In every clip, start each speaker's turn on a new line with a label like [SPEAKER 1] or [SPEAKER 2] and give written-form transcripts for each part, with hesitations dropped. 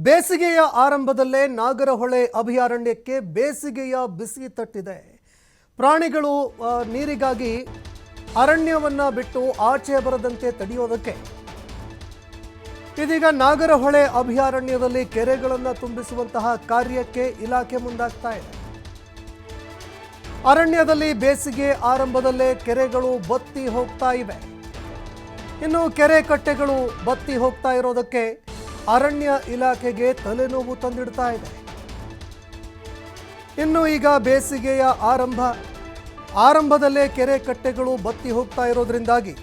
[SPEAKER 1] ಬೇಸಿಗೆಯ ಆರಂಭದಲ್ಲೇ ನಾಗರಹೊಳೆ ಅಭಯಾರಣ್ಯಕ್ಕೆ ಬೇಸಿಗೆಯ ಬಿಸಿ ತಟ್ಟಿದೆ. ಪ್ರಾಣಿಗಳು ನೀರಿಗಾಗಿ ಅರಣ್ಯವನ್ನ ಬಿಟ್ಟು ಆಚೆ ಬರದಂತೆ ತಡೆಯೋದಕ್ಕೆ ಇದೀಗ ನಾಗರಹೊಳೆ ಅಭಯಾರಣ್ಯದಲ್ಲಿ ಕೆರೆಗಳನ್ನು ತುಂಬಿಸುವಂತಹ ಕಾರ್ಯಕ್ಕೆ ಇಲಾಖೆ ಮುಂದಾಗ್ತಾ ಇದೆ. ಅರಣ್ಯದಲ್ಲಿ ಬೇಸಿಗೆ ಆರಂಭದಲ್ಲೇ ಕೆರೆಗಳು ಬತ್ತಿ ಹೋಗ್ತಾ ಇವೆ. ಇನ್ನು ಕೆರೆ ಕಟ್ಟೆಗಳು ಬತ್ತಿ ಹೋಗ್ತಾ ಇರೋದಕ್ಕೆ ಅರಣ್ಯ ಇಲಾಖೆಗೆ ತಲೆನೋವು ತಂದಿಡ್ತಾ ಇದೆ. ಇನ್ನು ಈಗ ಬೇಸಿಗೆಯ ಆರಂಭದಲ್ಲೇ ಕೆರೆ ಕಟ್ಟೆಗಳು ಬತ್ತಿ ಹೋಗ್ತಾ ಇರೋದ್ರಿಂದಾಗಿ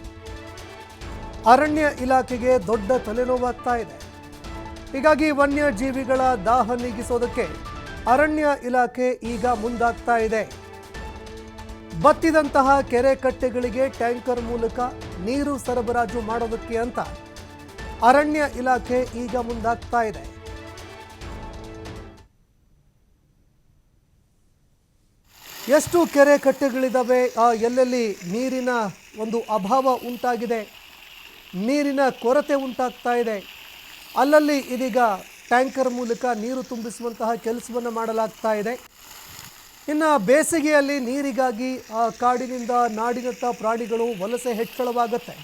[SPEAKER 1] ಅರಣ್ಯ ಇಲಾಖೆಗೆ ದೊಡ್ಡ ತಲೆನೋವಾಗ್ತಾ ಇದೆ. ಹೀಗಾಗಿ ವನ್ಯಜೀವಿಗಳ ದಾಹ ನೀಗಿಸೋದಕ್ಕೆ ಅರಣ್ಯ ಇಲಾಖೆ ಈಗ ಮುಂದಾಗ್ತಾ ಇದೆ. ಬತ್ತಿದಂತಹ ಕೆರೆ ಕಟ್ಟೆಗಳಿಗೆ ಟ್ಯಾಂಕರ್ ಮೂಲಕ ನೀರು ಸರಬರಾಜು ಮಾಡೋದಕ್ಕೆ ಅಂತ ಅರಣ್ಯ ಇಲಾಖೆ ಈಗ ಮುಂದಾಗ್ತಾ ಇದೆ. ಎಷ್ಟು ಕೆರೆ ಕಟ್ಟೆಗಳಿದ್ದಾವೆ, ಎಲ್ಲೆಲ್ಲಿ ನೀರಿನ ಒಂದು ಅಭಾವ ಉಂಟಾಗಿದೆ, ನೀರಿನ ಕೊರತೆ ಉಂಟಾಗ್ತಾ ಇದೆ, ಅಲ್ಲಲ್ಲಿ ಇದೀಗ ಟ್ಯಾಂಕರ್ ಮೂಲಕ ನೀರು ತುಂಬಿಸುವಂತಹ ಕೆಲಸವನ್ನು ಮಾಡಲಾಗ್ತಾ ಇದೆ. ಇನ್ನು ಬೇಸಿಗೆಯಲ್ಲಿ ನೀರಿಗಾಗಿ ಕಾಡಿನಿಂದ ನಾಡಿನತ್ತ ಪ್ರಾಣಿಗಳು ವಲಸೆ ಹೆಚ್ಚಳವಾಗುತ್ತೆ.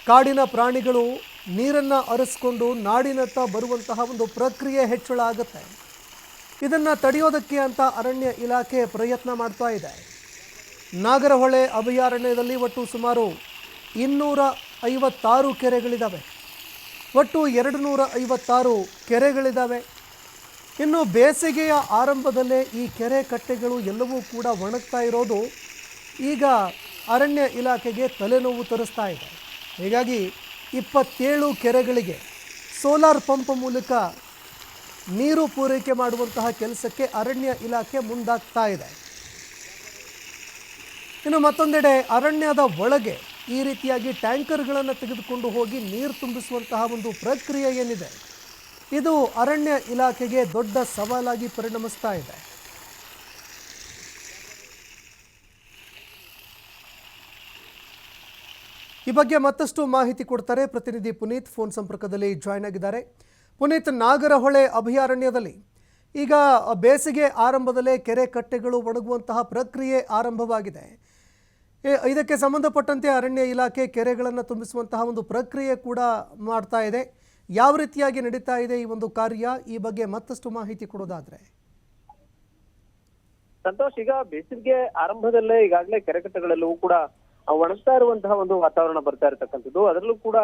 [SPEAKER 1] ಕಾಡಿನ ಪ್ರಾಣಿಗಳು ನೀರನ್ನು ಅರಸ್ಕೊಂಡು ನಾಡಿನತ್ತ ಬರುವಂತಹ ಒಂದು ಪ್ರಕ್ರಿಯೆ ಹೆಚ್ಚಳ ಆಗುತ್ತೆ. ಇದನ್ನು ತಡೆಯೋದಕ್ಕೆ ಅಂತ ಅರಣ್ಯ ಇಲಾಖೆ ಪ್ರಯತ್ನ ಮಾಡ್ತಾ ಇದೆ. ನಾಗರಹೊಳೆ ಅಭಯಾರಣ್ಯದಲ್ಲಿ ಒಟ್ಟು ಸುಮಾರು 256 ಕೆರೆಗಳಿದ್ದಾವೆ. ಒಟ್ಟು 256 ಕೆರೆಗಳಿದ್ದಾವೆ. ಇನ್ನು ಬೇಸಿಗೆಯ ಆರಂಭದಲ್ಲೇ ಈ ಕೆರೆ ಕಟ್ಟೆಗಳು ಎಲ್ಲವೂ ಕೂಡ ಒಣಗ್ತಾ ಇರೋದು ಈಗ ಅರಣ್ಯ ಇಲಾಖೆಗೆ ತಲೆನೋವು ತರಿಸ್ತಾ ಇದೆ. ಹೀಗಾಗಿ 27 ಕೆರೆಗಳಿಗೆ ಸೋಲಾರ್ ಪಂಪ್ ಮೂಲಕ ನೀರು ಪೂರೈಕೆ ಮಾಡುವಂತಹ ಕೆಲಸಕ್ಕೆ ಅರಣ್ಯ ಇಲಾಖೆ ಮುಂದಾಗ್ತಾ ಇದೆ. ಇನ್ನು ಮತ್ತೊಂದೆಡೆ ಅರಣ್ಯದ ಒಳಗೆ ಈ ರೀತಿಯಾಗಿ ಟ್ಯಾಂಕರ್ಗಳನ್ನು ತೆಗೆದುಕೊಂಡು ಹೋಗಿ ನೀರು ತುಂಬಿಸುವಂತಹ ಒಂದು ಪ್ರಕ್ರಿಯೆ ಏನಿದೆ, ಇದು ಅರಣ್ಯ ಇಲಾಖೆಗೆ ದೊಡ್ಡ ಸವಾಲಾಗಿ ಪರಿಣಮಿಸ್ತಾ ಇದೆ. ಈ ಬಗ್ಗೆ ಮತ್ತಷ್ಟು ಮಾಹಿತಿ ಕೊಡ್ತಾರೆ ಪ್ರತಿನಿಧಿ ಪುನೀತ್. ಫೋನ್ ಸಂಪರ್ಕದಲ್ಲಿ ಜಾಯ್ನ್ ಆಗಿದ್ದಾರೆ. ಪುನೀತ್, ನಾಗರಹೊಳೆ ಅಭಯಾರಣ್ಯದಲ್ಲಿ ಈಗ ಬೇಸಿಗೆ ಆರಂಭದಲ್ಲೇ ಕೆರೆ ಕಟ್ಟೆಗಳು ಒಣಗುವಂತಹ ಪ್ರಕ್ರಿಯೆ ಆರಂಭವಾಗಿದೆ. ಇದಕ್ಕೆ ಸಂಬಂಧಪಟ್ಟಂತೆ ಅರಣ್ಯ ಇಲಾಖೆ ಕೆರೆಗಳನ್ನು ತುಂಬಿಸುವಂತಹ ಒಂದು ಪ್ರಕ್ರಿಯೆ ಕೂಡ ಮಾಡ್ತಾ ಇದೆ. ಯಾವ ರೀತಿಯಾಗಿ ನಡೀತಾ ಇದೆ ಈ ಒಂದು ಕಾರ್ಯ, ಈ ಬಗ್ಗೆ ಮತ್ತಷ್ಟು ಮಾಹಿತಿ ಕೊಡೋದಾದ್ರೆ?
[SPEAKER 2] ಸಂತೋಷ್, ಈಗ ಬೇಸಿಗೆ ಆರಂಭದಲ್ಲೇ ಈಗಾಗಲೇ ಕೆರೆಕಟ್ಟೆಗಳೆಲ್ಲವೂ ಕೂಡ ಒಣಗ್ತಾ ಇರುವಂತಹ ಒಂದು ವಾತಾವರಣ ಬರ್ತಾ ಇರತಕ್ಕಂಥದ್ದು. ಅದರಲ್ಲೂ ಕೂಡ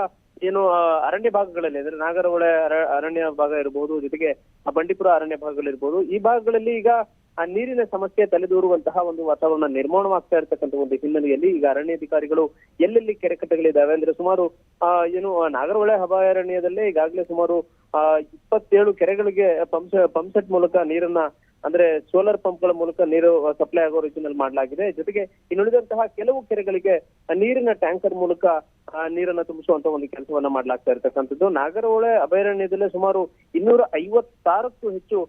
[SPEAKER 2] ಏನು ಅರಣ್ಯ ಭಾಗಗಳಲ್ಲಿ ಅಂದ್ರೆ ನಾಗರಹೊಳೆ ಅರಣ್ಯ ಭಾಗ ಇರಬಹುದು, ಜೊತೆಗೆ ಬಂಡೀಪುರ ಅರಣ್ಯ ಭಾಗಗಳಿರ್ಬೋದು, ಈ ಭಾಗಗಳಲ್ಲಿ ಈಗ ನೀರಿನ ಸಮಸ್ಯೆ ತಲೆದೂರುವಂತಹ ಒಂದು ವಾತಾವರಣ ನಿರ್ಮಾಣವಾಗ್ತಾ ಇರತಕ್ಕಂಥ ಒಂದು ಹಿನ್ನೆಲೆಯಲ್ಲಿ ಈಗ ಅರಣ್ಯಾಧಿಕಾರಿಗಳು ಎಲ್ಲೆಲ್ಲಿ ಕೆರೆಕಟ್ಟೆಗಳಿದ್ದಾವೆ ಅಂದ್ರೆ ಸುಮಾರು ನಾಗರಹೊಳೆ ಅಭಯಾರಣ್ಯದಲ್ಲೇ ಈಗಾಗಲೇ ಸುಮಾರು 27 ಕೆರೆಗಳಿಗೆ ಪಂಪ್ಸೆಟ್ ಮೂಲಕ ನೀರನ್ನ ಅಂದ್ರೆ ಸೋಲಾರ್ ಪಂಪ್ಗಳ ಮೂಲಕ ನೀರು ಸಪ್ಲೈ ಆಗೋ ರೀತಿಯಲ್ಲಿ ಮಾಡಲಾಗಿದೆ. ಜೊತೆಗೆ ಇನ್ನುಳಿದಂತಹ ಕೆಲವು ಕೆರೆಗಳಿಗೆ ನೀರಿನ ಟ್ಯಾಂಕರ್ ಮೂಲಕ ನೀರನ್ನ ತುಂಬಿಸುವಂತ ಒಂದು ಕೆಲಸವನ್ನ ಮಾಡ್ಲಾಗ್ತಾ ಇರ್ತಕ್ಕಂಥದ್ದು. ನಾಗರಹೊಳೆ ಅಭಯಾರಣ್ಯದಲ್ಲೇ ಸುಮಾರು 256ಕ್ಕೂ ಹೆಚ್ಚು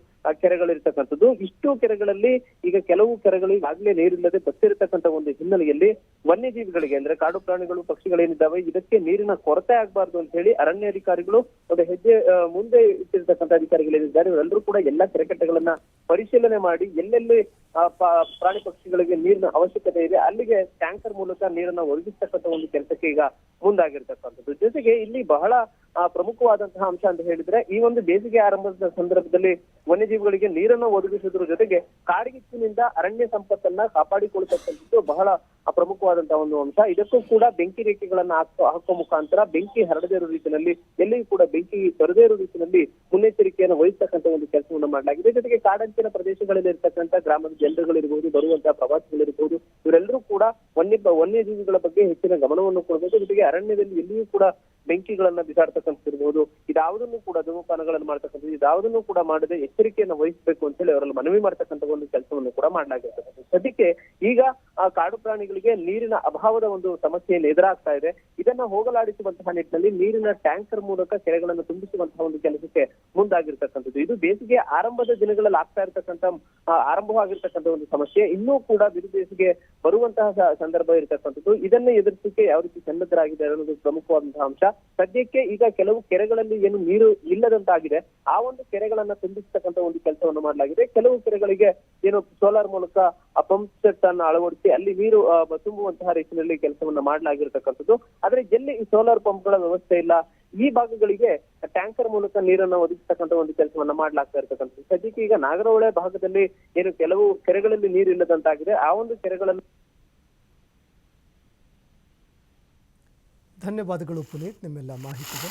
[SPEAKER 2] ಕೆರೆಗಳಿರ್ತಕ್ಕಂಥದ್ದು. ಇಷ್ಟು ಕೆರೆಗಳಲ್ಲಿ ಈಗ ಕೆಲವು ಕೆರೆಗಳು ಈಗಾಗಲೇ ನೀರಿಲ್ಲದೆ ಬತ್ತಿರತಕ್ಕಂಥ ಒಂದು ಹಿನ್ನೆಲೆಯಲ್ಲಿ ವನ್ಯಜೀವಿಗಳಿಗೆ ಅಂದ್ರೆ ಕಾಡು ಪ್ರಾಣಿಗಳು, ಪಕ್ಷಿಗಳೇನಿದ್ದಾವೆ ಇದಕ್ಕೆ ನೀರಿನ ಕೊರತೆ ಆಗಬಾರ್ದು ಅಂತ ಹೇಳಿ ಅರಣ್ಯಾಧಿಕಾರಿಗಳು ಒಂದು ಹೆಜ್ಜೆ ಮುಂದೆ ಇಟ್ಟಿರ್ತಕ್ಕಂಥ ಅಧಿಕಾರಿಗಳೇನಿದ್ದಾರೆ ಇವರೆಲ್ಲರೂ ಕೂಡ ಎಲ್ಲಾ ಕೆರೆಕಟ್ಟೆಗಳನ್ನ ಪರಿಶೀಲನೆ ಮಾಡಿ ಎಲ್ಲೆಲ್ಲಿ ಪ್ರಾಣಿ ಪಕ್ಷಿಗಳಿಗೆ ನೀರಿನ ಅವಶ್ಯಕತೆ ಇದೆ ಅಲ್ಲಿಗೆ ಟ್ಯಾಂಕರ್ ಮೂಲಕ ನೀರನ್ನ ಒದಗಿಸ್ತಕ್ಕಂಥ ಒಂದು ಕೆಲಸಕ್ಕೆ ಈಗ ಮುಂದಾಗಿರ್ತಕ್ಕಂಥದ್ದು. ಜೊತೆಗೆ ಇಲ್ಲಿ ಬಹಳ ಪ್ರಮುಖವಾದಂತಹ ಅಂಶ ಅಂತ ಹೇಳಿದ್ರೆ ಈ ಒಂದು ಬೇಸಿಗೆ ಆರಂಭದ ಸಂದರ್ಭದಲ್ಲಿ ವನ್ಯಜೀವಿಗಳಿಗೆ ನೀರನ್ನು ಒದಗಿಸುವುದರ ಜೊತೆಗೆ ಕಾಡ್ಗಿಚ್ಚಿನಿಂದ ಅರಣ್ಯ ಸಂಪತ್ತನ್ನ ಕಾಪಾಡಿಕೊಳ್ಳತಕ್ಕಂಥದ್ದು ಬಹಳ ಪ್ರಮುಖವಾದಂತಹ ಒಂದು ಅಂಶ. ಇದಕ್ಕೂ ಕೂಡ ಬೆಂಕಿ ರೇಖೆಗಳನ್ನ ಹಾಕುವ ಮುಖಾಂತರ ಬೆಂಕಿ ಹರಡದೇ ಇರೋ ರೀತಿಯಲ್ಲಿ ಎಲ್ಲಿಯೂ ಕೂಡ ಬೆಂಕಿ ತೊರೆದೇ ಇರೋ ರೀತಿಯಲ್ಲಿ ಮುನ್ನೆಚ್ಚರಿಕೆಯನ್ನು ವಹಿಸ್ತಕ್ಕಂಥ ಒಂದು ಕೆಲಸವನ್ನು ಮಾಡಲಾಗಿದೆ. ಜೊತೆಗೆ ಕಾಡಂಚಿನ ಪ್ರದೇಶಗಳಲ್ಲಿ ಇರ್ತಕ್ಕಂಥ ಗ್ರಾಮದ ಜನರುಗಳಿರ್ಬಹುದು, ಬರುವಂತಹ ಪ್ರವಾಸಿಗಳಿರ್ಬಹುದು, ಇವರೆಲ್ಲರೂ ಕೂಡ ವನ್ಯಜೀವಿಗಳ ಬಗ್ಗೆ ಹೆಚ್ಚಿನ ಗಮನವನ್ನು ಕೊಡಬೇಕು. ಜೊತೆಗೆ ಅರಣ್ಯದಲ್ಲಿ ಎಲ್ಲಿಯೂ ಕೂಡ ಬೆಂಕಿಗಳನ್ನ ಬಿಸಾಡ್ತಕ್ಕಂಥಿರ್ಬೋದು, ಇದಾವುದನ್ನು ಕೂಡ ಧೂಮಪಾನಗಳನ್ನು ಮಾಡ್ತಕ್ಕಂಥದ್ದು, ಇದಾವುದನ್ನು ಕೂಡ ಮಾಡದೆ ಎಚ್ಚರಿಕೆಯನ್ನು ವಹಿಸಬೇಕು ಅಂತ ಹೇಳಿ ಅವರಲ್ಲಿ ಮನವಿ ಮಾಡ್ತಕ್ಕಂಥ ಒಂದು ಕೆಲಸವನ್ನು ಕೂಡ ಮಾಡಲಾಗಿರ್ತಕ್ಕಂಥ. ಸದ್ಯಕ್ಕೆ ಈಗ ಆ ಕಾಡು ಪ್ರಾಣಿಗಳಿಗೆ ನೀರಿನ ಅಭಾವದ ಒಂದು ಸಮಸ್ಯೆಯನ್ನು ಎದುರಾಗ್ತಾ ಇದೆ. ಇದನ್ನ ಹೋಗಲಾಡಿಸುವಂತಹ ನಿಟ್ಟಿನಲ್ಲಿ ನೀರಿನ ಟ್ಯಾಂಕರ್ ಮೂಲಕ ಕೆರೆಗಳನ್ನು ತುಂಬಿಸುವಂತಹ ಒಂದು ಕೆಲಸಕ್ಕೆ ಮುಂದಾಗಿರ್ತಕ್ಕಂಥದ್ದು. ಇದು ಬೇಸಿಗೆ ಆರಂಭದ ದಿನಗಳಲ್ಲಿ ಆಗ್ತಾ ಇರ್ತಕ್ಕಂಥ ಆರಂಭವಾಗಿರ್ತಕ್ಕಂಥ ಒಂದು ಸಮಸ್ಯೆ ಇನ್ನೂ ಕೂಡ ಬಿರು ಬೇಸಿಗೆ ಬರುವಂತಹ ಸಂದರ್ಭ ಇರತಕ್ಕಂಥದ್ದು. ಇದನ್ನ ಎದುರಿಸಲಿಕ್ಕೆ ಯಾವ ರೀತಿ ಸನ್ನದ್ಧರಾಗಿದೆ ಅನ್ನೋದು ಪ್ರಮುಖವಾದಂತಹ ಅಂಶ. ಸದ್ಯಕ್ಕೆ ಈಗ ಕೆಲವು ಕೆರೆಗಳಲ್ಲಿ ಏನು ನೀರು ಇಲ್ಲದಂತಾಗಿದೆ, ಆ ಒಂದು ಕೆರೆಗಳನ್ನ ತುಂಬಿಸ್ತಕ್ಕಂಥ ಒಂದು ಕೆಲಸವನ್ನು ಮಾಡಲಾಗಿದೆ. ಕೆಲವು ಕೆರೆಗಳಿಗೆ ಏನು ಸೋಲಾರ್ ಮೂಲಕ ಪಂಪ್ ಸೆಟ್ ಅನ್ನು ಅಳವಡಿಸಿ ಅಲ್ಲಿ ನೀರು ತುಂಬುವಂತಹ ರೀತಿಯಲ್ಲಿ ಕೆಲಸವನ್ನ ಮಾಡಲಾಗಿರ್ತಕ್ಕಂಥದ್ದು. ಆದ್ರೆ ಎಲ್ಲಿ ಈ ಸೋಲಾರ್ ಪಂಪ್ಗಳ ವ್ಯವಸ್ಥೆ ಇಲ್ಲ, ಈ ಭಾಗಗಳಿಗೆ ಟ್ಯಾಂಕರ್ ಮೂಲಕ ನೀರನ್ನ ಒದಗಿಸ್ತಕ್ಕಂಥ ಒಂದು ಕೆಲಸವನ್ನ ಮಾಡ್ಲಾಗ್ತಾ ಇರ್ತಕ್ಕಂಥದ್ದು. ಸದ್ಯಕ್ಕೆ ಈಗ ನಾಗರಹೊಳೆ ಭಾಗದಲ್ಲಿ ಏನು ಕೆಲವು ಕೆರೆಗಳಲ್ಲಿ ನೀರು ಇಲ್ಲದಂತಾಗಿದೆ, ಆ ಒಂದು ಕೆರೆಗಳನ್ನು
[SPEAKER 1] ಧನ್ಯವಾದಗಳು ಪುನೀತ್ ನಿಮ್ಮೆಲ್ಲ ಮಾಹಿತಿಗೆ.